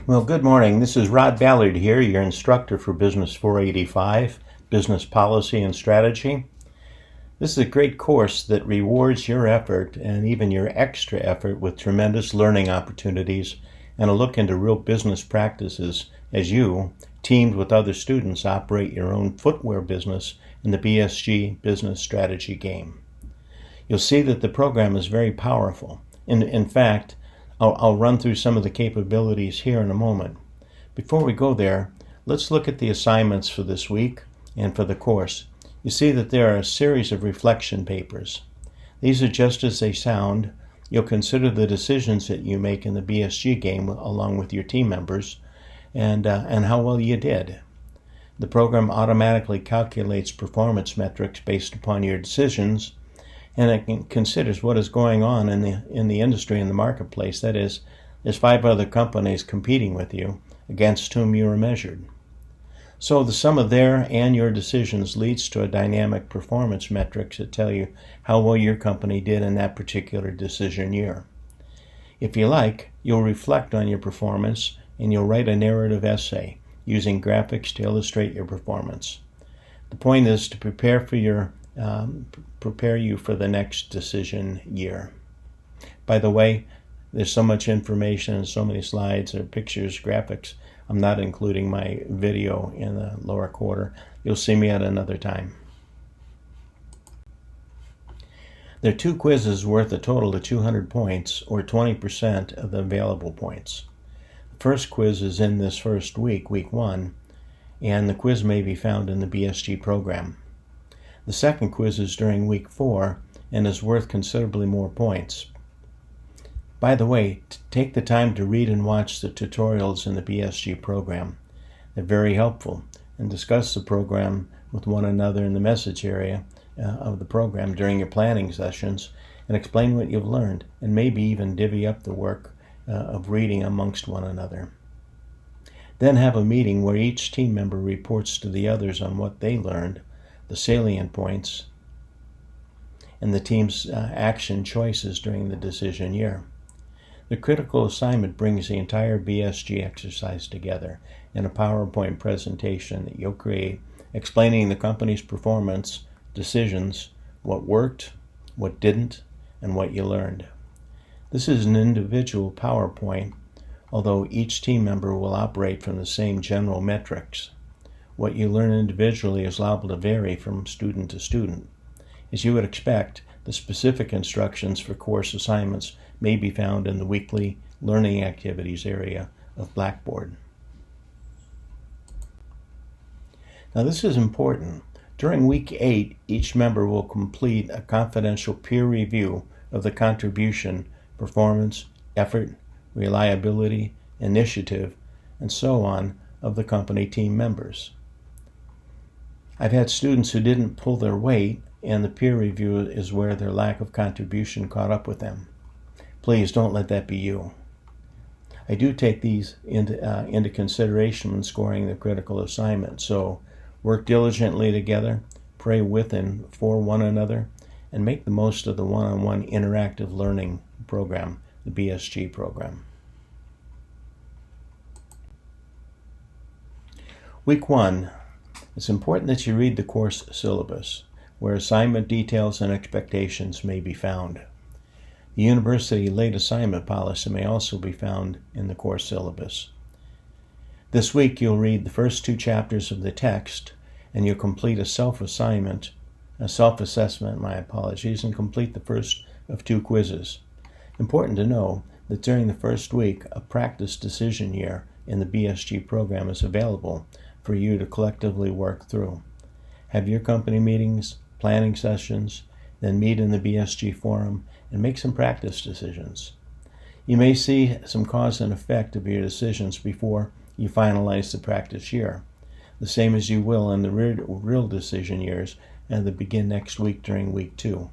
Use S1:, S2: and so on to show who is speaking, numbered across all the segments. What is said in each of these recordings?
S1: Well, good morning. This is Rod Ballard here, your instructor for Business 485, Business Policy and Strategy. This is a great course that rewards your effort and even your extra effort with tremendous learning opportunities and a look into real business practices as you, teamed with other students, operate your own footwear business in the BSG Business Strategy game. You'll see that the program is very powerful. In fact, I'll run through some of the capabilities here in a moment. Before we go there, let's look at the assignments for this week and for the course. You see that there are a series of reflection papers. These are just as they sound. You'll consider the decisions that you make in the BSG game along with your team members and how well you did. The program automatically calculates performance metrics based upon your decisions, and it considers what is going on in the industry, in the marketplace. That is, there's 5 other companies competing with you against whom you are measured. So the sum of their and your decisions leads to a dynamic performance metrics that tell you how well your company did in that particular decision year. If you like, you'll reflect on your performance and you'll write a narrative essay using graphics to illustrate your performance. The point is to prepare you for the next decision year. By the way, there's so much information and so many slides or pictures, graphics. I'm not including my video in the lower quarter. You'll see me at another time. There are 2 quizzes worth a total of 200 points, or 20% of the available points. The first quiz is in this first week, week 1, and the quiz may be found in the BSG program. The second quiz is during week 4 and is worth considerably more points. By the way, take the time to read and watch the tutorials in the BSG program. They're very helpful, and discuss the program with one another in the message area of the program during your planning sessions, and explain what you've learned, and maybe even divvy up the work of reading amongst one another. Then have a meeting where each team member reports to the others on what they learned, the salient points, and the team's action choices during the decision year. The critical assignment brings the entire BSG exercise together in a PowerPoint presentation that you'll create, explaining the company's performance, decisions, what worked, what didn't, and what you learned. This is an individual PowerPoint, although each team member will operate from the same general metrics. What you learn individually is liable to vary from student to student. As you would expect, the specific instructions for course assignments may be found in the weekly learning activities area of Blackboard. Now this is important. During week 8, each member will complete a confidential peer review of the contribution, performance, effort, reliability, initiative, and so on of the company team members. I've had students who didn't pull their weight, and the peer review is where their lack of contribution caught up with them. Please don't let that be you. I do take these into consideration when scoring the critical assignment, so work diligently together, pray with and for one another, and make the most of the one-on-one interactive learning program, the BSG program. Week 1. It's important that you read the course syllabus, where assignment details and expectations may be found. The university late assignment policy may also be found in the course syllabus. This week you'll read the first 2 chapters of the text, and you'll complete a self-assessment, and complete the first of 2 quizzes. Important to know that during the first week, a practice decision year in the BSG program is available for you to collectively work through. Have your company meetings, planning sessions, then meet in the BSG forum and make some practice decisions. You may see some cause and effect of your decisions before you finalize the practice year, the same as you will in the real decision years that begin next week during week 2.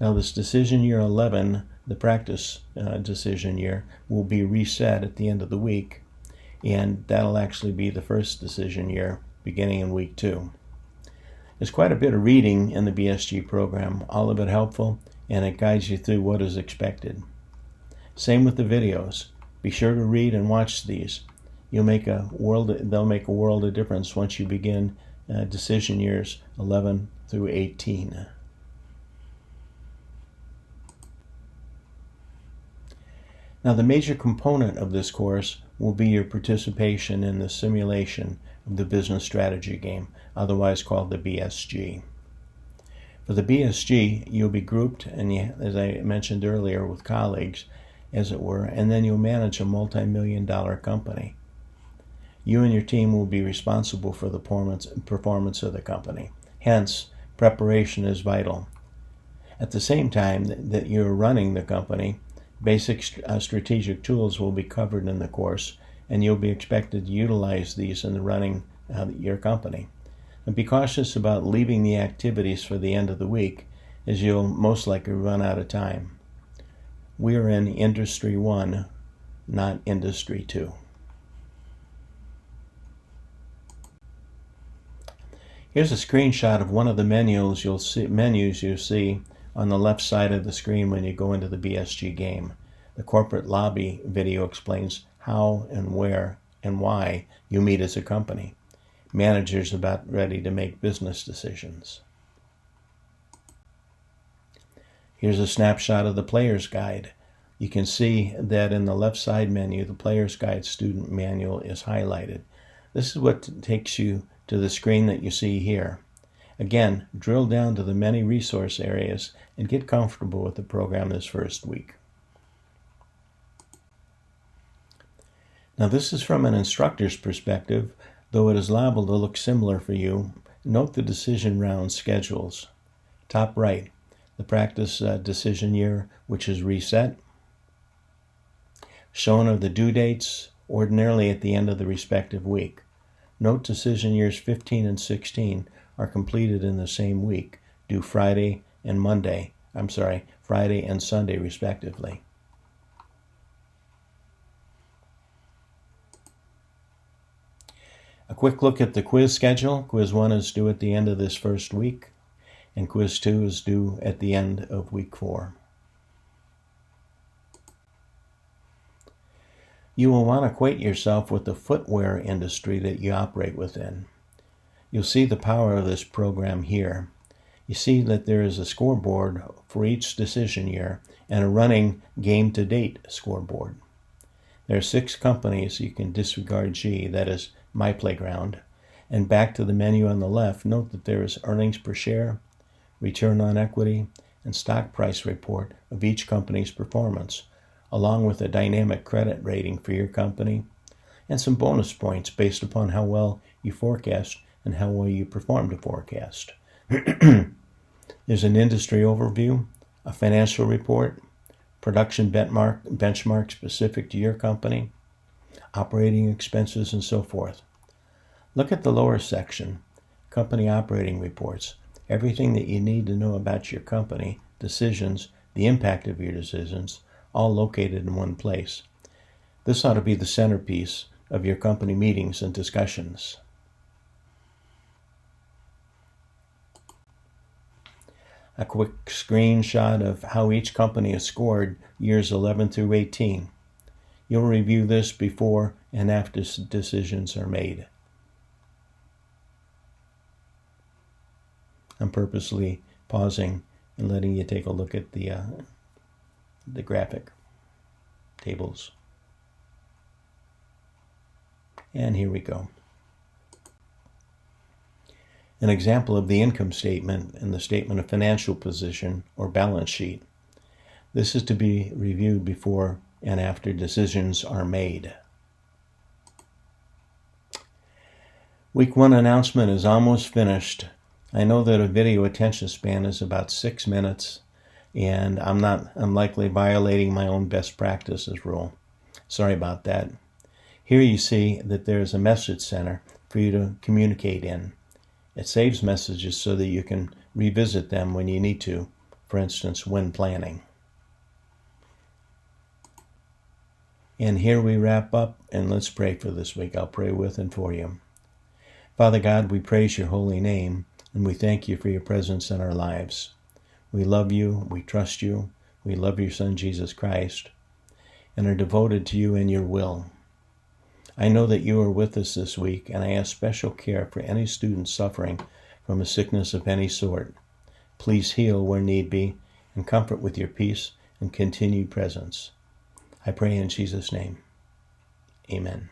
S1: Now this decision year 11, the practice decision year, will be reset at the end of the week, and that'll actually be the first decision year beginning in week 2. There's quite a bit of reading in the BSG program, all of it helpful, and it guides you through what is expected. Same with the videos. Be sure to read and watch these. They'll make a world of difference once you begin decision years 11 through 18. Now, the major component of this course will be your participation in the simulation of the business strategy game, otherwise called the BSG. For the BSG, you'll be grouped, and as I mentioned earlier, with colleagues, as it were, and then you'll manage a multi-million-dollar company. You and your team will be responsible for the performance of the company. Hence, preparation is vital. At the same time that you're running the company, basic strategic tools will be covered in the course, and you'll be expected to utilize these in the running your company. And be cautious about leaving the activities for the end of the week, as you'll most likely run out of time. We are in Industry 1, not Industry 2. Here's a screenshot of one of the menus you'll see on the left side of the screen when you go into the BSG game. The corporate lobby video explains how and where and why you meet as a company. Managers about ready to make business decisions. Here's a snapshot of the Player's Guide. You can see that in the left side menu, the Player's Guide student manual is highlighted. This is what takes you to the screen that you see here. Again, drill down to the many resource areas and get comfortable with the program this first week. Now, this is from an instructor's perspective, though it is liable to look similar for you. Note the decision round schedules. Top right, the practice decision year, which is reset. Shown are the due dates, ordinarily at the end of the respective week. Note decision years 15 and 16 are completed in the same week, due Friday and Sunday respectively. A quick look at the quiz schedule. Quiz 1 is due at the end of this first week, and Quiz 2 is due at the end of week 4. You will want to acquaint yourself with the footwear industry that you operate within. You'll see the power of this program here. You see that there is a scoreboard for each decision year and a running game-to-date scoreboard. There are 6 companies. You can disregard G, that is My Playground. And back to the menu on the left, note that there is earnings per share, return on equity, and stock price report of each company's performance, along with a dynamic credit rating for your company, and some bonus points based upon how well you forecast and how well you perform to forecast. There's an industry overview, a financial report, production benchmark specific to your company, operating expenses, and so forth. Look at the lower section, company operating reports, everything that you need to know about your company, decisions, the impact of your decisions, all located in one place. This ought to be the centerpiece of your company meetings and discussions. A quick screenshot of how each company is scored years 11 through 18. You'll review this before and after decisions are made. I'm purposely pausing and letting you take a look at the graphic tables. And here we go. An example of the income statement and the statement of financial position or balance sheet. This is to be reviewed before and after decisions are made. Week 1 announcement is almost finished. I know that a video attention span is about 6 minutes, and I'm likely violating my own best practices rule. Sorry about that. Here you see that there's a message center for you to communicate in. It saves messages so that you can revisit them when you need to, for instance, when planning. And here we wrap up, and let's pray for this week. I'll pray with and for you. Father God, we praise your holy name, and we thank you for your presence in our lives. We love you, we trust you, we love your Son, Jesus Christ. and are devoted to you and your will. I know that you are with us this week, and I ask special care for any student suffering from a sickness of any sort. Please heal where need be, and comfort with your peace and continued presence. I pray in Jesus' name. Amen.